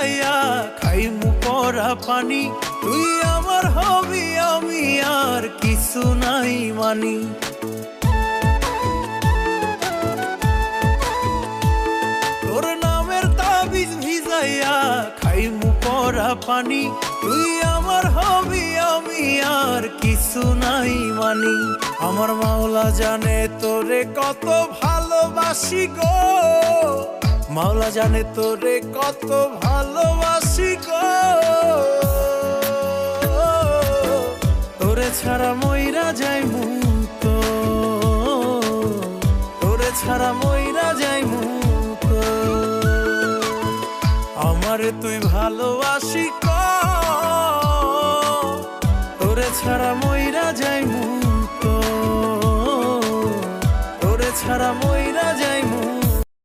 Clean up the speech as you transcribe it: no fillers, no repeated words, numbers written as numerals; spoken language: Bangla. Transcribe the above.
ভিজাইয়া খাইমু পরা পানি, তুই আমার হবি আমি আর কিছু নাই মানি। তোর নামের তাবিজ ভিজাইয়া খাইমু পরা পানি, তুই আমার হবি আমি আর কিছু নাই মানি। আমার মাওলা জানে তোরে কত ভালোবাসি গো, মাওলা জানে তোরে কত ভালোবাসি গো। তোরে ছাড়া মইরা যাইমু তো, তোরে ছাড়া মইরা যাইমু তো। আমারে তুই ভালোবাসি ক, তোরে ছাড়া মইরা যাইমু তো, তোরে ছাড়া মইরা যাইমু।